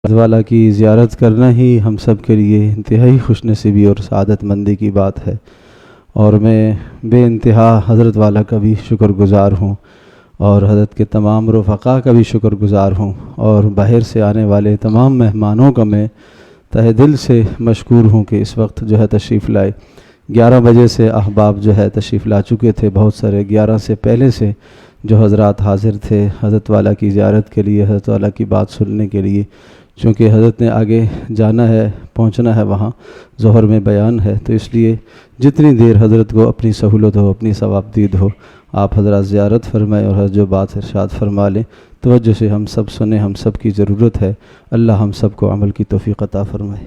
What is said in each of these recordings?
والا کی زیارت کرنا ہی ہم سب کے لیے انتہائی خوش نصیبی اور سعادت مندی کی بات ہے، اور میں بے انتہا حضرت والا کا بھی شکر گزار ہوں، اور حضرت کے تمام رفقا کا بھی شکر گزار ہوں، اور باہر سے آنے والے تمام مہمانوں کا میں تہہ دل سے مشکور ہوں کہ اس وقت جو ہے تشریف لائے۔ 11 بجے سے احباب جو ہے تشریف لا چکے تھے، بہت سارے 11 سے پہلے سے جو حضرات حاضر تھے حضرت والا کی زیارت کے لیے، حضرت والا کی بات سننے کے لیے، چونکہ حضرت نے آگے جانا ہے، پہنچنا ہے، وہاں ظہر میں بیان ہے، تو اس لیے جتنی دیر حضرت کو اپنی سہولت ہو، اپنی ثوابدید ہو، آپ حضرات زیارت فرمائیں اور حضرت جو بات ارشاد فرما لیں توجہ سے ہم سب سنیں، ہم سب کی ضرورت ہے۔ اللہ ہم سب کو عمل کی توفیق عطا فرمائے۔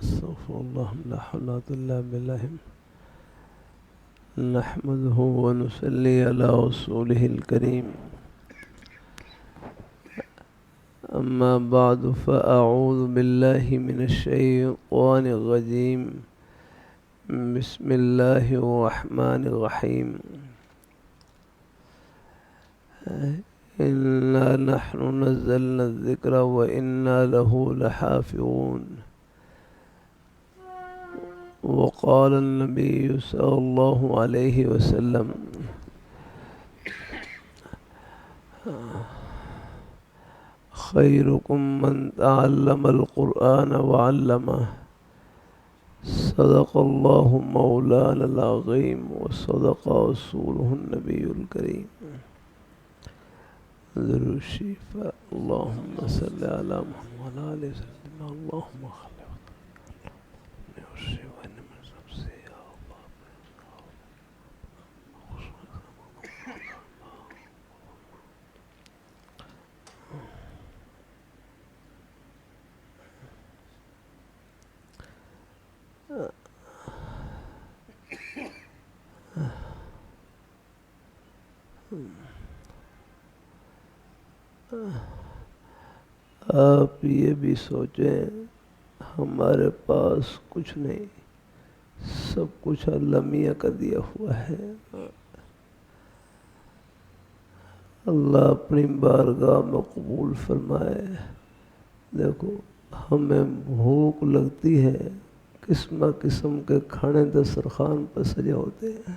استغفر اللہ لا حول ولا قوة الا باللہ نحمده ونصلي على رسوله الكريم اما بعد فاعوذ باللہ من الشیطان الرجیم بسم اللہ الرحمن الرحیم انا نحن نزلنا الذکر وانا له لحافظون وقال النبي صلى الله عليه وسلم خيركم من تعلم القرآن وعلمه صدق الله مولانا العظيم وصدق رسوله النبي الكريم ذو الشفاء اللهم صل على محمد وعلى آله وسلم اللهم آپ یہ بھی سوچیں ہمارے پاس کچھ نہیں، سب کچھ اللہ میاں کا دیا ہوا ہے۔ اللہ اپنی بارگاہ میں قبول فرمائے۔ دیکھو ہمیں بھوک لگتی ہے، قسم قسم کے کھانے دسترخوان پر سجے ہوتے ہیں،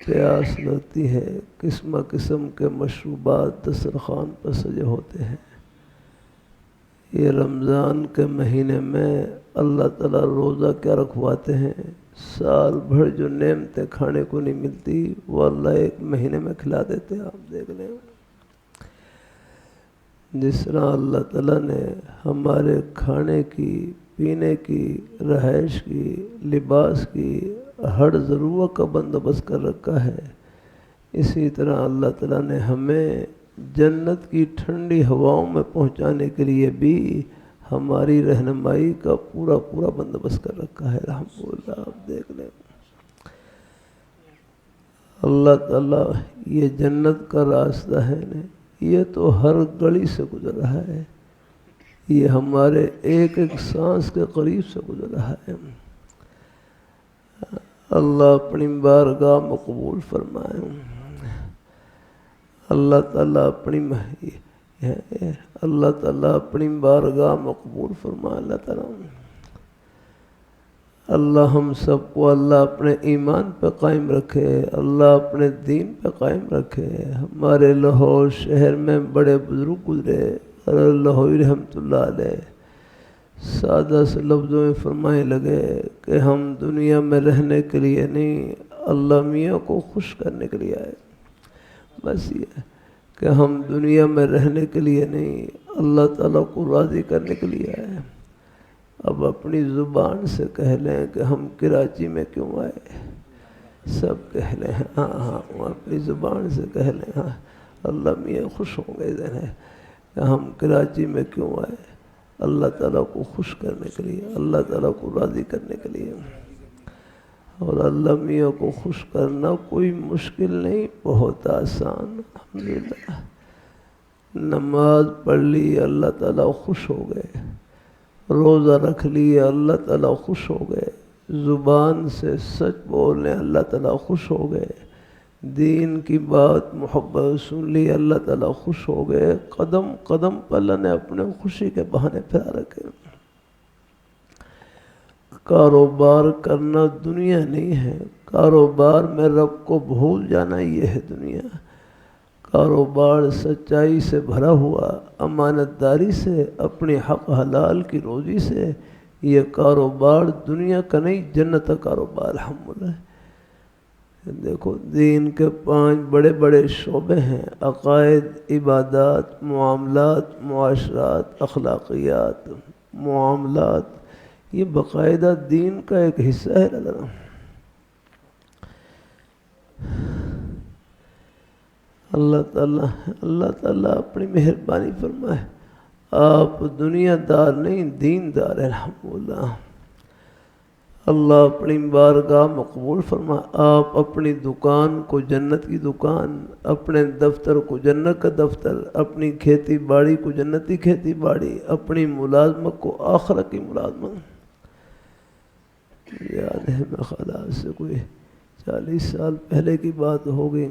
پیاس لگتی ہے، قسم قسم کے مشروبات دسترخوان پر سجے ہوتے ہیں۔ یہ رمضان کے مہینے میں اللہ تعالیٰ روزہ کیا رکھواتے ہیں، سال بھر جو نعمتیں کھانے کو نہیں ملتی وہ اللہ ایک مہینے میں کھلا دیتے ہیں۔ آپ دیکھ لیں جس طرح اللہ تعالیٰ نے ہمارے کھانے کی، پینے کی، رہائش کی، لباس کی ہر ضرورت کا بندوبست کر رکھا ہے، اسی طرح اللہ تعالیٰ نے ہمیں جنت کی ٹھنڈی ہواؤں میں پہنچانے کے لیے بھی ہماری رہنمائی کا پورا بندوبست کر رکھا ہے۔ الحمدللہ آپ دیکھ لیں اللہ تعالیٰ یہ جنت کا راستہ ہے نا، یہ تو ہر گلی سے گزر رہا ہے، یہ ہمارے ایک ایک سانس کے قریب سے گزر رہا ہے۔ اللہ اپنی بارگاہ میں قبول فرمائے۔ اللہ تعالیٰ اپنی بارگاہ میں قبول فرمائے۔ اللہ ہم سب کو اللہ اپنے ایمان پہ قائم رکھے، اللہ اپنے دین پہ قائم رکھے۔ ہمارے لاہور شہر میں بڑے بزرگ گزرے، لاہوری رحمۃ اللہ علیہ سادہ سے لفظوں میں فرمائے لگے کہ ہم دنیا میں رہنے کے لیے نہیں، اللہ میاں کو خوش کرنے کے لیے آئے۔ بس یہ کہ ہم دنیا میں رہنے کے لیے نہیں، اللہ تعالیٰ کو راضی کرنے کے لیے آئے۔ اب اپنی زبان سے کہہ لیں کہ ہم کراچی میں کیوں آئے، سب کہہ لیں ہاں اپنی زبان سے کہہ لیں ہاں، اللہ میاں خوش ہوں گے کہ ہم کراچی میں کیوں آئے، اللہ تعالیٰ کو خوش کرنے کے لیے، اللہ تعالیٰ کو راضی کرنے کے لیے۔ اور اللہ میاں کو خوش کرنا کوئی مشکل نہیں، بہت آسان۔ الحمدللہ نماز پڑھ لی اللہ تعالیٰ خوش ہو گئے، روزہ رکھ لیے اللہ تعالیٰ خوش ہو گئے، زبان سے سچ بولنے اللہ تعالیٰ خوش ہو گئے، دین کی بات محبت سن لی اللہ تعالیٰ خوش ہو گئے، قدم قدم پر اللہ نے اپنے خوشی کے بہانے پھیلا رکھے۔ کاروبار کرنا دنیا نہیں ہے، کاروبار میں رب کو بھول جانا یہ ہے دنیا۔ کاروبار سچائی سے بھرا ہوا، امانت داری سے، اپنی حق حلال کی روزی سے، یہ کاروبار دنیا کا نہیں جنت کا کاروبار الحمدللہ۔ دیکھو دین کے 5 بڑے بڑے شعبے ہیں، عقائد، عبادات، معاملات، معاشرات، اخلاقیات، معاملات، یہ باقاعدہ دین کا ایک حصہ ہے۔ اللہ تعالیٰ اپنی مہربانی فرمائے، آپ دنیا دار نہیں دین دار ہیں الحمدللہ۔ اللہ اپنی بارگاہ مقبول فرمائے، آپ اپنی دکان کو جنت کی دکان، اپنے دفتر کو جنت کا دفتر، اپنی کھیتی باڑی کو جنتی کھیتی باڑی، اپنی ملازمت کو آخرت کی ملازمت۔ یاد ہے میں خلاص سے کوئی 40 سال پہلے کی بات ہوگی،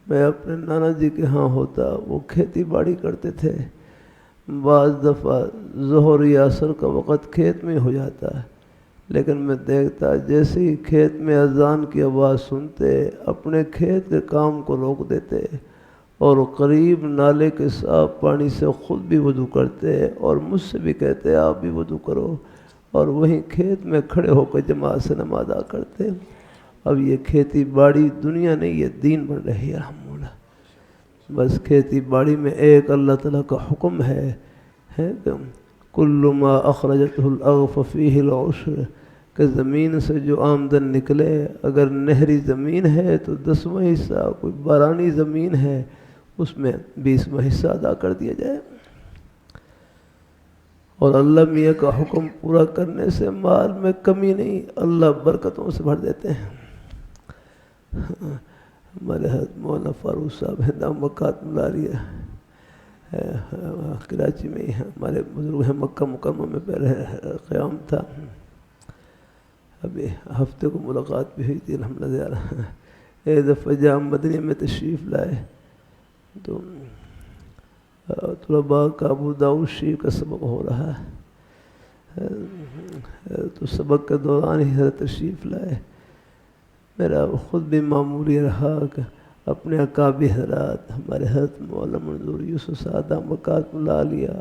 میں اپنے نانا جی کے ہاں ہوتا، وہ کھیتی باڑی کرتے تھے، بعض دفعہ ظہر یا عصر کا وقت کھیت میں ہو جاتا، لیکن میں دیکھتا جیسے ہی کھیت میں اذان کی آواز سنتے اپنے کھیت کے کام کو روک دیتے اور قریب نالے کے صاف پانی سے خود بھی وضو کرتے اور مجھ سے بھی کہتے آپ بھی وضو کرو، اور وہیں کھیت میں کھڑے ہو کر جماعت سے نماز ادا کرتے۔ اب یہ کھیتی باڑی دنیا نہیں یہ دین بن رہی ہے الحمدللہ۔ بس کھیتی باڑی میں ایک اللہ تعالیٰ کا حکم ہے کہ کل ما اخرجتہ الارض ففیہ العشر، کہ زمین سے جو آمدن نکلے، اگر نہری زمین ہے تو 10واں حصہ، کوئی بارانی زمین ہے اس میں 20واں حصہ ادا کر دیا جائے۔ اور اللہ میاں کا حکم پورا کرنے سے مال میں کمی نہیں، اللہ برکتوں سے بھر دیتے ہیں۔ ہمارے حضرت مولانا فاروق صاحب ہیں دام مکات ملاریہ کراچی میں ہی ہیں، ہمارے بزرگ ہیں، مکہ مکرمہ میں پہلے قیام تھا، ابھی ہفتے کو ملاقات بھی ہوئی تھی الحمدللہ۔ ایک دفعہ جامع مدنی میں تشریف لائے تو طلباء کا ابو داؤد شریف کا سبق ہو رہا ہے، تو سبق کے دوران ہی حضرت تشریف لائے۔ میرا خود بھی معمولی رہا کہ اپنے اکابر حضرات، ہمارے حضرت مولانا منظور یوسف صاحب مکات ملا لیا،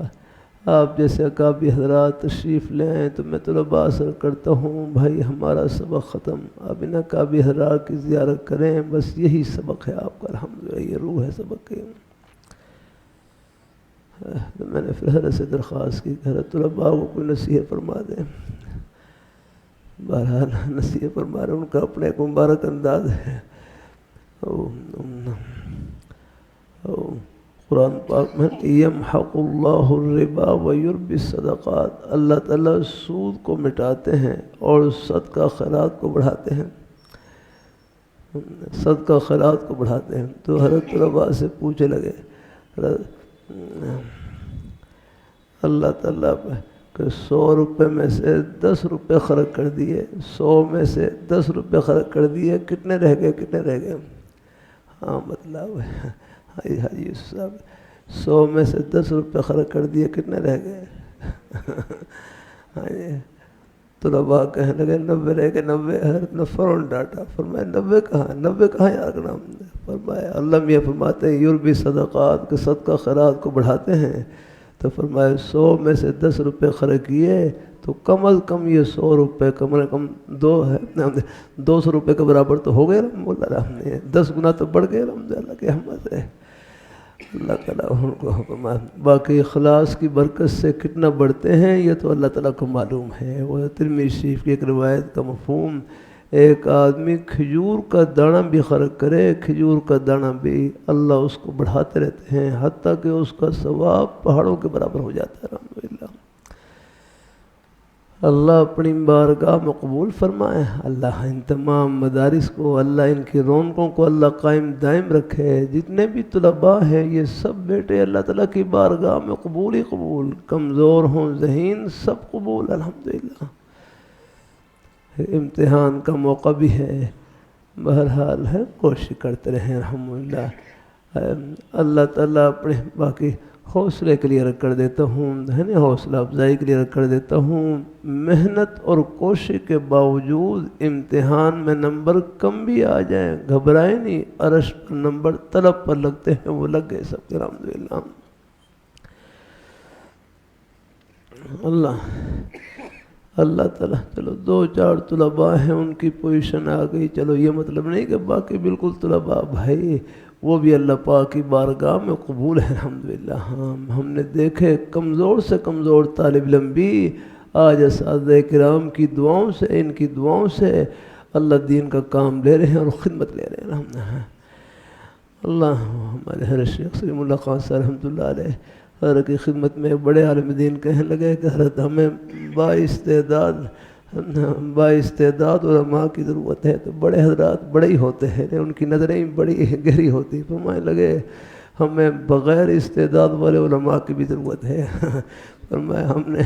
آپ جیسے اکابر حضرات تشریف لے آئیں تو میں طلباء عرض کرتا ہوں بھائی ہمارا سبق ختم، آپ ان اکابر حضرات کی زیارت کریں، بس یہی سبق ہے آپ کا الحمدللہ، یہ روح ہے سبق کی۔ تو میں نے پھر حضرت سے درخواست کی کہ حضرت طلباء کو کوئی نصیحت فرما دیں۔ بہرحال نصیحت فرما رہے، ان کا اپنا ایک مبارک انداز ہے۔ قرآن پاک میں یمحق اللہ الربا ویربی الصدقات، اللہ تعالیٰ سود کو مٹاتے ہیں اور صدقہ خیرات کو بڑھاتے ہیں، صدقہ خیرات کو بڑھاتے ہیں۔ تو حضرت طلباء سے پوچھنے لگے اللہ تعالیٰ کہ 100 روپے میں سے 10 روپے خرچ کر دیے، 100 میں سے 10 روپے خرچ کر دیے، کتنے رہ گئے کتنے رہ گئے؟ ہاں مطلب حاجی صاحب 100 میں سے 10 روپے خرچ کر دیے، کتنے رہ گئے؟ ہاں جی طلباء کہنے لگے 90 رہ گئے، 90 نے فوراً ڈانٹا، فرمایا 90 کہاں، 90 کہاں یاد کرنا؟ فرمایا اللہ میاں فرماتے ہیں یربی صدقات، کہ صدقہ خیرات کو بڑھاتے ہیں، تو فرمایا 100 میں سے 10 روپے خرچ کیے تو کم از کم یہ 100 روپے کم از کم 200 روپے کے برابر تو ہو گئے الحمدللہ، 10 گنا تو بڑھ گئے الحمدللہ کی احمد ہے اللہ تعالیٰ ان کو حکم۔ باقی اخلاص کی برکت سے کتنا بڑھتے ہیں یہ تو اللہ تعالیٰ کو معلوم ہے۔ وہ ترمذی شریف کی ایک روایت کا مفہوم، ایک آدمی کھجور کا دانہ بھی خرچ کرے، کھجور کا دانہ بھی اللہ اس کو بڑھاتے رہتے ہیں حتیٰ کہ اس کا ثواب پہاڑوں کے برابر ہو جاتا ہے الحمدللہ۔ اللہ اپنی بارگاہ میں قبول فرمائے. اللہ ان تمام مدارس کو، اللہ ان کی رونقوں کو اللہ قائم دائم رکھے. جتنے بھی طلباء ہیں یہ سب بیٹے اللہ تعالیٰ کی بارگاہ میں قبول ہی قبول، کمزور ہوں ذہین سب قبول الحمدللہ. امتحان کا موقع بھی ہے، بہرحال ہے، کوشش کرتے رہیں الحمدللہ. اللہ تعالیٰ اپنے باقی حوصلے کلیئر کر دیتا ہوں، ہے نا، حوصلہ افزائی کلیئر کر دیتا ہوں. محنت اور کوشش کے باوجود امتحان میں نمبر کم بھی آ جائیں گھبرائیں نہیں. عرش پر نمبر طلب پر لگتے ہیں، وہ لگ گئے سب کے الحمدللہ. اللہ تعالیٰ چلو 2-4 طلباء ہیں ان کی پوزیشن آ گئی. چلو یہ مطلب نہیں کہ باقی بالکل طلباء بھائی وہ بھی اللہ پاک کی بارگاہ میں قبول ہے الحمدللہ. ہاں ہم نے دیکھے کمزور سے کمزور طالب علم بھی آج اساتذہ کرام کی دعاؤں سے، ان کی دعاؤں سے اللہ دین کا کام لے رہے ہیں اور خدمت لے رہے ہیں الحمدللہ. اللہ ہمارے حضرت شیخ سلیم اللہ خان صاحب رحمۃ اللہ علیہ حضرت کی خدمت میں بڑے عالم دین کہنے لگے کہ حضرت ہمیں بااستعداد علماء کی ضرورت ہے. تو بڑے حضرات بڑے ہی ہوتے ہیں، ان کی نظریں بڑی گہری ہوتی. فرمانے لگے ہمیں بغیر استعداد والے علماء کی بھی ضرورت ہے. فرمایا ہم نے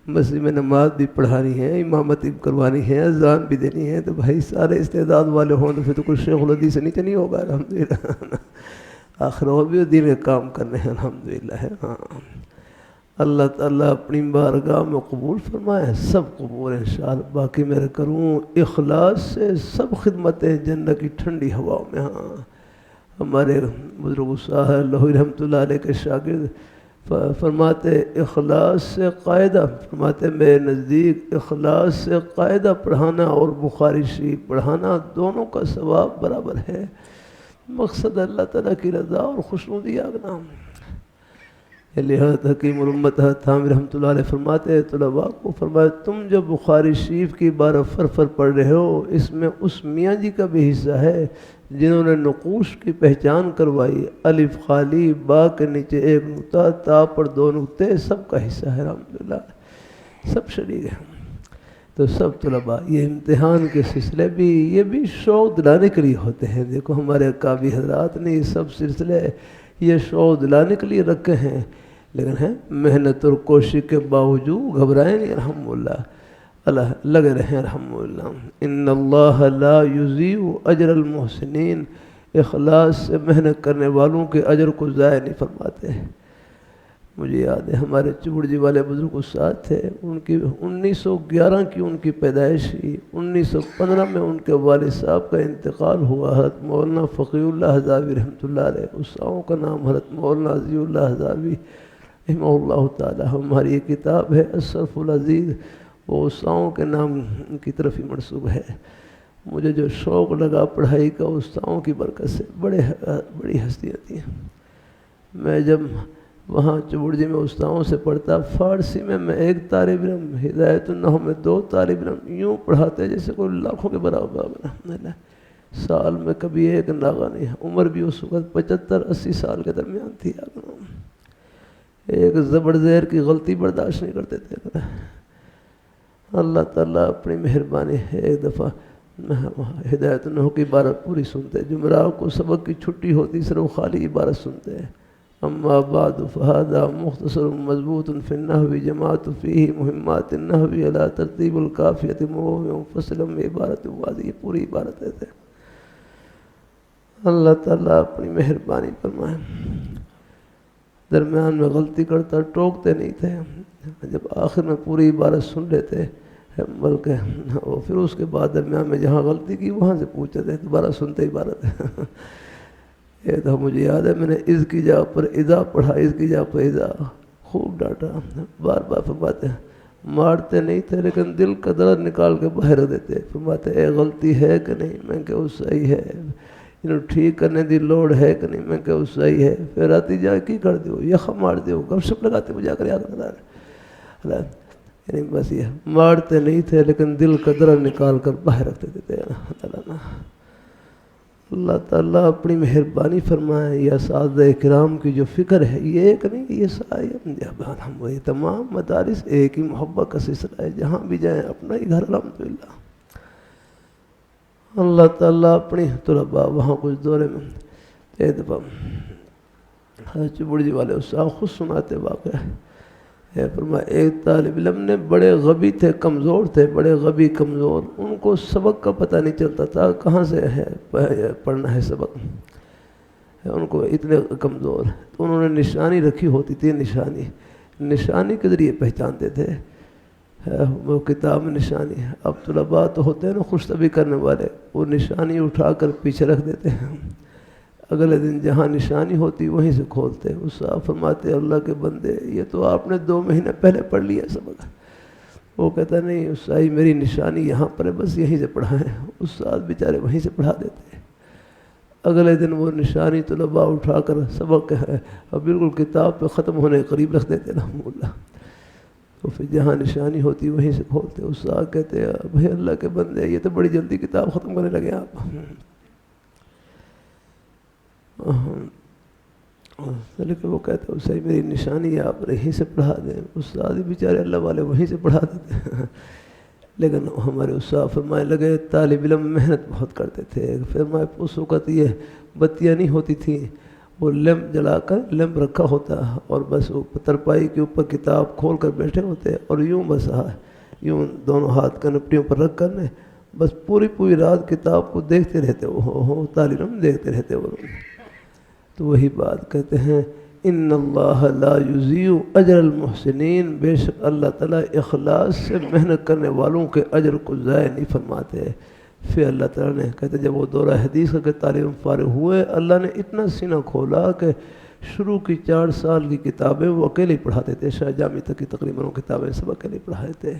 مسجد میں نماز بھی پڑھانی ہے، امامت بھی کروانی ہے، اذان بھی دینی ہے. تو بھائی سارے استعداد والے ہوں تو پھر تو کچھ شیخ الحدیث سے نیچے نہیں ہوگا الحمدللہ. آخر اور بھی دین کے کام کرنے ہیں الحمدللہ ہے. ہاں اللہ تعالیٰ اپنی بارگاہ میں قبول فرمائے، سب قبول انشاءاللہ. باقی میں کروں اخلاص سے سب خدمتیں جنت کی ٹھنڈی ہواؤں میں. ہاں ہمارے بزرگ صاحب اللہ رحمۃ اللہ علیہ کے شاگرد فرماتے اخلاص سے قاعدہ، فرماتے میرے نزدیک اخلاص سے قاعدہ پڑھانا اور بخاری شریف پڑھانا دونوں کا ثواب برابر ہے. مقصد اللہ تعالیٰ کی رضا اور خوشنودی آگنا. لہذا حکیم الامت تھانوی رحمۃ اللہ علیہ فرماتے طلباء کو، فرمایا تم جو بخاری شریف کی 12 فرفر پڑھ رہے ہو اس میں اس میاں جی کا بھی حصہ ہے جنہوں نے نقوش کی پہچان کروائی. الف خالی، با کے نیچے 1 نقطہ، تا پر 2 نقطے، سب کا حصہ ہے الحمدللہ. سب شریک ہیں. تو سب طلباء یہ امتحان کے سلسلے بھی یہ بھی شوق دلانے کے لیے ہوتے ہیں. دیکھو ہمارے اکابر حضرات نے یہ سب سلسلے یہ شوق دلانے کے لیے رکھے ہیں، لیکن ہے محنت اور کوشش کے باوجود گھبرائیں نہیں الحمدللہ. اللہ لگے رہیں الحمدللہ. ان اللہ لا یضیع اجر المحسنین. اخلاص سے محنت کرنے والوں کے اجر کو ضائع نہیں فرماتے. مجھے یاد ہے ہمارے چبڑ جی والے بزرگ استاد تھے، ان کی 1911 کی ان کی پیدائش ہوئی. 1915 میں ان کے والد صاحب کا انتقال ہوا. حضرت مولانا فقی اللہ حضاوی رحمۃ اللہ علیہ، استاذوں کا نام حضرت مولانا عزی اللہ حضاوی رحمہ اللہ تعالی. ہماری یہ کتاب ہے الصرف العزیز، وہ استاذوں کے نام کی طرف ہی منسوب ہے. مجھے جو شوق لگا پڑھائی کا استاذوں کی برکت سے، بڑی ہستیاں تھیں. میں جب وہاں چبڑ جی میں استاذوں سے پڑھتا، فارسی میں 1 طالب علم، ہدایت النحو میں 2 طالب علم، یوں پڑھاتے جیسے کوئی لاکھوں کے برابر. سال میں کبھی ایک ناغہ نہیں. عمر بھی اس وقت 75-80 سال کے درمیان تھی. ایک زبر زیر کی غلطی برداشت نہیں کرتے تھے. اللہ تعالیٰ اپنی مہربانی ہے. ایک دفعہ ہدایت النحو کی عبارت پوری سنتے، جمعرات کو سبق کی چھٹی ہوتی صرف خالی عبارت سنتے ہیں. اما بعد فهذا مختصر مضبوط في النحو جماعت فيه مهمات النحو على ترتیب القافیہ منفصلا بعبارت واضح. یہ پوری عبارت ہے. اللہ تعالیٰ اپنی مہربانی فرمائے. درمیان میں غلطی کرتا ٹوکتے نہیں تھے. جب آخر میں پوری عبارت سن لیتے بلکہ اور پھر اس کے بعد درمیان میں جہاں غلطی کی وہاں سے پوچھتے تھے، دوبارہ سنتے عبارت. یہ تو مجھے یاد ہے میں نے از کی جگہ پر اذا پڑھا، از کی جگہ پر اذا، خوب ڈانٹا. بار بار فرماتے ہیں مارتے نہیں تھے لیکن دل کا درد نکال کے باہر دیتے. فرماتے اے غلطی ہے کہ نہیں؟ میں کہ وہ صحیح ہے. انہوں ٹھیک کرنے دی لوڑ ہے کہ نہیں؟ میں کہ وہ صحیح ہے. پھر آتی جا کی کر دیو، یخ مار دیو، گپ شپ لگاتے وہ جا کر یاد. یعنی بس یہ مارتے نہیں تھے لیکن دل کا درد نکال کر باہر رکھتے تھے. اللہ تعالیٰ اپنی مہربانی فرمائے. یہ اساتذہ کرام کی جو فکر ہے یہ ایک نہیں، یہ تمام مدارس ایک ہی محبت کا سلسلہ ہے. جہاں بھی جائیں اپنا ہی گھر الحمدللہ. اللہ تعالیٰ اپنی طلباء وہاں کچھ دورے میں ایک دفعہ حضرت چبڑ جی والے استاد خود سناتے واقعہ ہے. فرمایا ایک طالب علم نے، بڑے غبی تھے، کمزور تھے، بڑے غبی کمزور، ان کو سبق کا پتہ نہیں چلتا تھا کہاں سے ہے پڑھنا ہے سبق، ان کو اتنے کمزور. تو انہوں نے نشانی رکھی ہوتی تھی، نشانی کے ذریعے پہچانتے تھے وہ کتاب میں نشانی. اب طلباء تو ہوتے ہیں نا خوش طبعی کرنے والے، وہ نشانی اٹھا کر پیچھے رکھ دیتے ہیں، اگلے دن جہاں نشانی ہوتی وہیں سے کھولتے. استاد فرماتے اللہ کے بندے یہ تو آپ نے 2 مہینے پہلے پڑھ لیا سبق. وہ کہتا نہیں استاد میری نشانی یہاں پر ہے، بس یہیں سے پڑھائیں. استاد بیچارے وہیں سے پڑھا دیتے. اگلے دن وہ نشانی طلباء اٹھا کر سبق اور بالکل کتاب پہ ختم ہونے کے قریب رکھ دیتے رحمہ اللہ. تو پھر جہاں نشانی ہوتی وہیں سے کھولتے. استاد کہتے بھائی اللہ کے بندے یہ تو بڑی جلدی کتاب ختم کرنے لگے آپ. لیکن وہ کہتے ہیں صحیح میری نشانی آپ یہیں سے پڑھا دیں. استاد بیچارے اللہ والے وہیں سے پڑھا دیتے. لیکن ہمارے استاد فرمائے لگے طالب علم محنت بہت کرتے تھے. فرمائے اس وقت یہ بتیاں نہیں ہوتی تھیں، وہ لیمپ جلا کر لیمپ رکھا ہوتا اور بس وہ ترپائی کے اوپر کتاب کھول کر بیٹھے ہوتے اور یوں بس یوں دونوں ہاتھ کنپٹیوں پر رکھ کر بس پوری رات کتاب کو دیکھتے رہتے. وہ طالب علم دیکھتے رہتے. وہ تو وہی بات کہتے ہیں ان اللہ لا یضیع اجر المحسنین، بے شک اللہ تعالیٰ اخلاص سے محنت کرنے والوں کے اجر کو ضائع نہیں فرماتے. پھر اللہ تعالیٰ نے کہتے جب وہ دورہ حدیث کا تعلیم فارغ ہوئے اللہ نے اتنا سینہ کھولا کہ شروع کی 4 سال کی کتابیں وہ اکیلے ہی پڑھاتے تھے. شاہ جامع تک کی تقریباً وہ کتابیں سب اکیلے پڑھاتے تھے.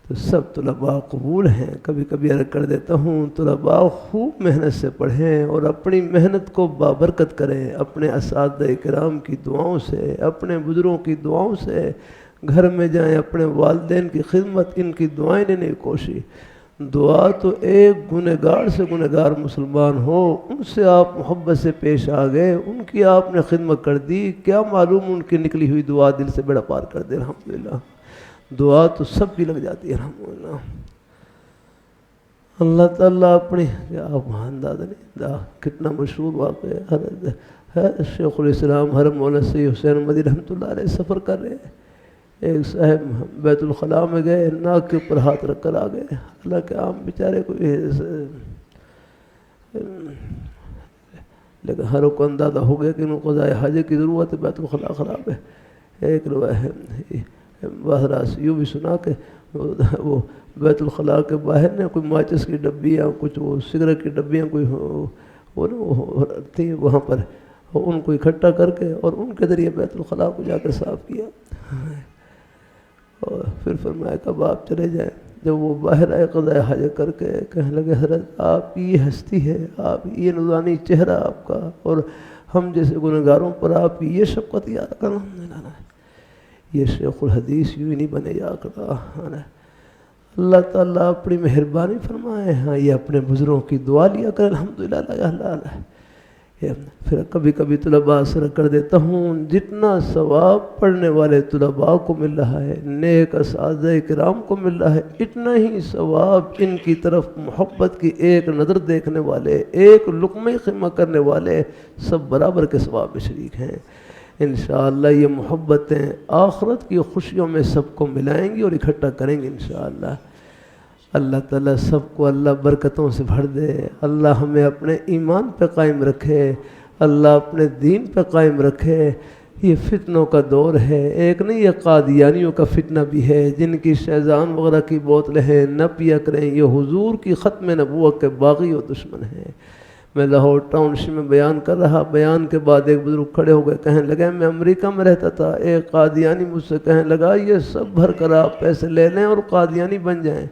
تو سب طلباء قبول ہیں. کبھی کبھی عرض کر دیتا ہوں طلباء خوب محنت سے پڑھیں اور اپنی محنت کو بابرکت کریں. اپنے اساتذہ کرام کی دعاؤں سے، اپنے بزرگوں کی دعاؤں سے گھر میں جائیں، اپنے والدین کی خدمت، ان کی دعائیں لینے کی کوشش. دعا تو ایک گنہگار سے گنہگار مسلمان ہو ان سے آپ محبت سے پیش آ گئے، ان کی آپ نے خدمت کر دی، کیا معلوم ان کی نکلی ہوئی دعا دل سے بیڑا پار کر دے. الحمدللہ دعا تو سب کی لگ جاتی ہے الحمدللہ. اللہ تعالیٰ اپنی آپ اندازہ نہیں کتنا مشہور واقعہ ہے. شیخ الاسلام حرم مولانا سید حسین مدنی رحمۃ اللہ علیہ سفر کر رہے ہیں. ایک صاحب بیت الخلاء میں گئے، ناک کے اوپر ہاتھ رکھ کر آ گئے. اللہ کے عام بیچارے کو لیکن ہر کو اندازہ ہو گیا کہ انہوں کو قضاء حاجت کی ضرورت ہے، بیت الخلاء خراب ہے. ایک بہراس یوں بھی سنا کہ وہ بیت الخلاء کے باہر نے کوئی ماچس کی ڈبیاں، کچھ وہ سگریٹ کی ڈبیاں کوئی وہ تھیں وہاں پر، ان کو اکٹھا کر کے اور ان کے ذریعے بیت الخلاء کو جا کر صاف کیا. اور پھر فرمایا کب آپ چلے جائیں. جب وہ باہر آئے قضاء حاجت کر کے کہنے لگے حضرت آپ یہ ہستی ہے، آپ یہ نورانی چہرہ آپ کا، اور ہم جیسے گنہگاروں پر آپ کی یہ شفقت یاد کرنا. یہ شیخ الحدیث یوں ہی نہیں بنے جا کرتا. اللہ تعالیٰ اپنی مہربانی فرمائے. ہاں یہ اپنے بزرگوں کی دعا لیا کر الحمدللہ. پھر کبھی کبھی طلباء سے کر دیتا ہوں جتنا ثواب پڑھنے والے طلباء کو مل رہا ہے، نیک اساتذہ کرام کو مل رہا ہے، اتنا ہی ثواب ان کی طرف محبت کی ایک نظر دیکھنے والے، ایک لقمہ خدمت کرنے والے سب برابر کے ثواب میں شریک ہیں. انشاءاللہ یہ محبتیں آخرت کی خوشیوں میں سب کو ملائیں گی اور اکٹھا کریں گے انشاءاللہ. اللہ تعالیٰ سب کو اللہ برکتوں سے بھر دے. اللہ ہمیں اپنے ایمان پہ قائم رکھے، اللہ اپنے دین پہ قائم رکھے. یہ فتنوں کا دور ہے. ایک نہیں یہ قادیانیوں کا فتنہ بھی ہے جن کی شیزان وغیرہ کی بوتلیں ہیں، نہ پیا کریں. یہ حضور کی ختم نبوت کے باغی و دشمن ہیں. میں لاہور ٹاؤن شپ میں بیان کر رہا، بیان کے بعد ایک بزرگ کھڑے ہو گئے، کہنے لگے میں امریکہ میں رہتا تھا، ایک قادیانی مجھ سے کہنے لگا یہ سب بھر کر آپ پیسے لے لیں اور قادیانی بن جائیں.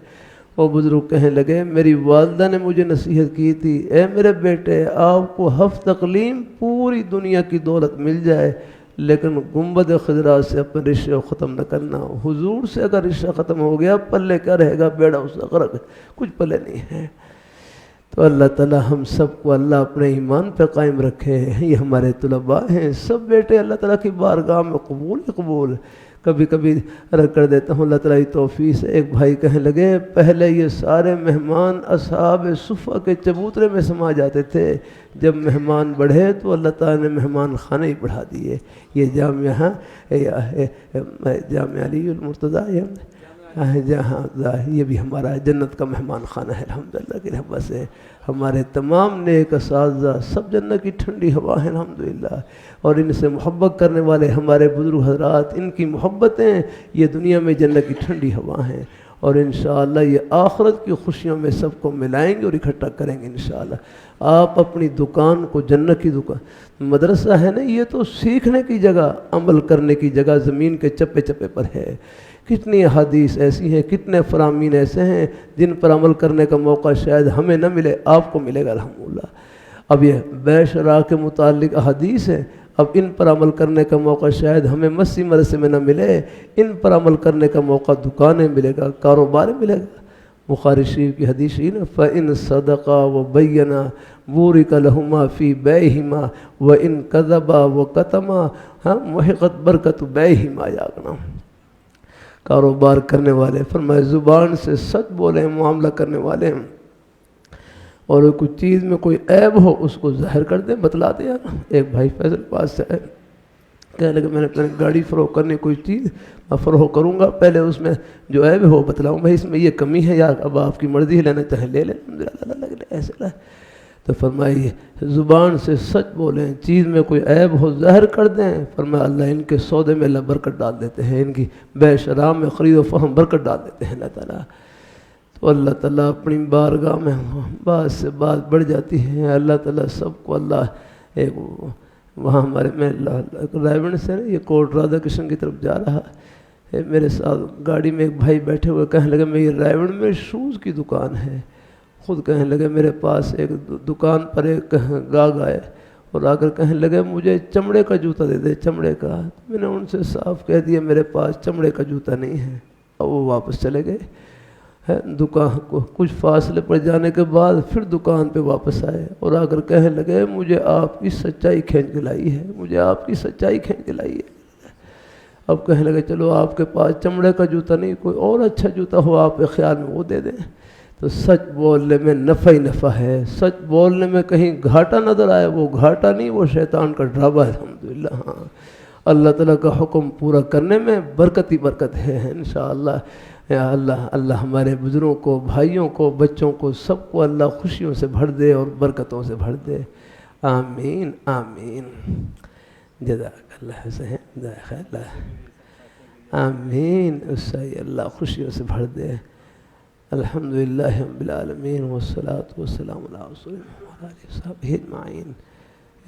وہ بزرگ کہنے لگے میری والدہ نے مجھے نصیحت کی تھی، اے میرے بیٹے آپ کو ہفت اقلیم پوری دنیا کی دولت مل جائے لیکن گنبد خضرا سے اپنے رشتے ختم نہ کرنا. حضور سے اگر رشتہ ختم ہو گیا پلے کیا رہے گا؟ بیڑا اس کا غرق، کچھ پلے نہیں ہے. تو اللہ تعالی ہم سب کو اللہ اپنے ایمان پہ قائم رکھے. یہ ہمارے طلباء ہیں، سب بیٹے اللہ تعالیٰ کی بارگاہ میں قبول. کبھی کبھی رکھ کر دیتا ہوں اللہ تعالیٰ کی توفیق سے. ایک بھائی کہنے لگے پہلے یہ سارے مہمان اصحاب صفہ کے چبوترے میں سما جاتے تھے، جب مہمان بڑھے تو اللہ تعالیٰ نے مہمان خانے ہی بڑھا دیے. یہ جامعہ علی المرتضیٰ جہاں یہ بھی ہمارا جنت کا مہمان خانہ ہے الحمدللہ کی رحمت سے. ہمارے تمام نیک اساتذہ سب جنت کی ٹھنڈی ہوا ہیں الحمدللہ، اور ان سے محبت کرنے والے ہمارے بزرگ حضرات، ان کی محبتیں یہ دنیا میں جنت کی ٹھنڈی ہوا ہیں، اور انشاءاللہ یہ آخرت کی خوشیوں میں سب کو ملائیں گے اور اکٹھا کریں گے انشاءاللہ. آپ اپنی دکان کو جنت کی دکان، مدرسہ ہے نا، یہ تو سیکھنے کی جگہ، عمل کرنے کی جگہ زمین کے چپے چپے پر ہے. کتنی حدیث ایسی ہیں، کتنے فرامین ایسے ہیں جن پر عمل کرنے کا موقع شاید ہمیں نہ ملے، آپ کو ملے گا الحمدللہ. اب یہ بے شرع کے متعلق حدیث ہے، اب ان پر عمل کرنے کا موقع شاید ہمیں مسجد مدرسے میں نہ ملے، ان پر عمل کرنے کا موقع دکانیں ملے گا، کاروبار ملے گا. بخاری شریف کی حدیث ہے نا، فَإِن صَدَقَا وَبَيَّنَا بُورِكَ لَهُمَا فِي بَيْعِهِمَا وَإِن كَذَبَا وَكَتَمَا مُحِقَتْ بَرَكَةُ بَيْعِهِمَا. یاغنا کاروبار کرنے والے فرمائے زبان سے سچ بولیں، معاملہ کرنے والے ہیں، اور کچھ چیز میں کوئی عیب ہو اس کو ظاہر کر دیں، بتلا دیں. ایک بھائی فیصل پاس سے آئے، کہنے لگے میں نے اپنی گاڑی فروخت کرنی، کوئی چیز میں فروخت کروں گا، پہلے اس میں جو عیب ہو بتلاؤں، بھائی اس میں یہ کمی ہے، یا اب آپ کی مرضی ہے، لینا چاہیں لے لیں. ایسے رہے تو فرمائیے زبان سے سچ بولیں، چیز میں کوئی عیب ہو ظاہر کر دیں. فرمایا اللہ ان کے سودے میں اللہ برکت ڈال دیتے ہیں، ان کی بے شرع میں خرید و فہم برکت ڈال دیتے ہیں اللہ تعالیٰ. تو اللہ تعالیٰ اپنی بارگاہ میں بات سے بات بڑھ جاتی ہے. اللہ تعالیٰ سب کو اللہ ایک وہاں ہمارے میں رائے سے یہ کوٹ رادھا کرشن کی طرف جا رہا ہے، میرے ساتھ گاڑی میں ایک بھائی بیٹھے ہوئے، کہنے لگے میں یہ رائے میں شوز کی دکان ہے. خود کہنے لگے میرے پاس ایک دکان پر ایک گاہک آئے اور آ کر کہنے لگے مجھے چمڑے کا جوتا دے دے، چمڑے کا. میں نے ان سے صاف کہہ دیا میرے پاس چمڑے کا جوتا نہیں ہے، اور وہ واپس چلے گئے. دکان کو کچھ فاصلے پر جانے کے بعد پھر دکان پہ واپس آئے اور آ کر کہنے لگے مجھے آپ کی سچائی کھینچ کے لائی ہے، مجھے آپ کی سچائی کھینچ کے لائی ہے. اب کہنے لگے چلو آپ کے پاس چمڑے کا جوتا نہیں، کوئی اور اچھا جوتا ہو آپ کے خیال میں وہ دے دیں. تو سچ بولنے میں نفع ہی نفع ہے، سچ بولنے میں کہیں گھاٹا نظر آئے وہ گھاٹا نہیں، وہ شیطان کا ڈرابہ ہے الحمدللہ. ہاں اللہ تعالیٰ کا حکم پورا کرنے میں برکت ہی برکت ہے انشاءاللہ. یا اللہ اللہ ہمارے بزرگوں کو، بھائیوں کو، بچوں کو، سب کو اللہ خوشیوں سے بھر دے اور برکتوں سے بھر دے. آمین آمین. جزاک اللہ حسین جزاک اللہ. آمین. اس سے اللہ خوشیوں سے بھر دے. الحمدللہ رب العالمین والصلاة والسلام علی رسول اللہ علیہ وسلم اجمعین.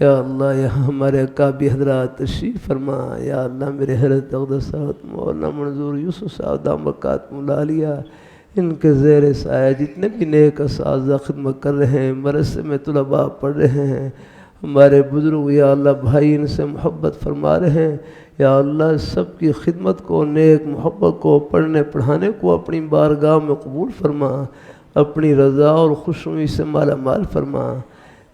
یا اللہ یہاں ہمارے اکابر حضرات تشریف فرما. یا اللہ میرے حضرت اقدس مولانا منظور یوسف صاحب دامت برکاتہ العالیہ، ان کے زیر سایہ جتنے بھی نیک اساتذہ خدمت کر رہے ہیں، مدرسے میں طلباء پڑھ رہے ہیں، ہمارے بزرگ یا اللہ بھائی ان سے محبت فرما رہے ہیں. یا اللہ سب کی خدمت کو، نیک محبت کو، پڑھنے پڑھانے کو اپنی بارگاہ میں قبول فرما، اپنی رضا اور خوشنوئی سے مالا مال فرما.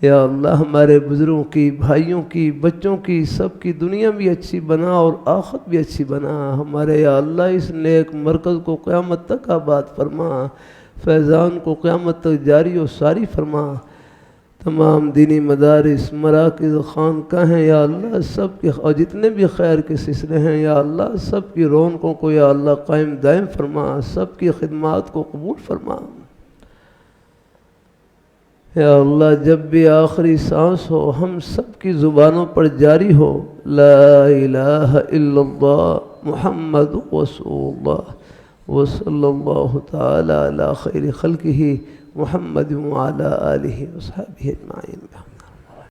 یا اللہ ہمارے بزرگوں کی، بھائیوں کی، بچوں کی، سب کی دنیا بھی اچھی بنا اور آخرت بھی اچھی بنا. ہمارے یا اللہ اس نیک مرکز کو قیامت تک آباد فرما، فیضان کو قیامت تک جاری و ساری فرما. تمام دینی مدارس، مراکز، خانقاہیں یا اللہ سب کے، اور جتنے بھی خیر کے سلسلے ہیں یا اللہ سب کی رونقوں کو یا اللہ قائم دائم فرما، سب کی خدمات کو قبول فرما. یا اللہ جب بھی آخری سانس ہو ہم سب کی زبانوں پر جاری ہو لا الہ الا اللہ محمد رسول اللہ وصلی اللہ تعالی علی خیر خلقہ محمد وعلی آلہ وصحبہ اجمعین.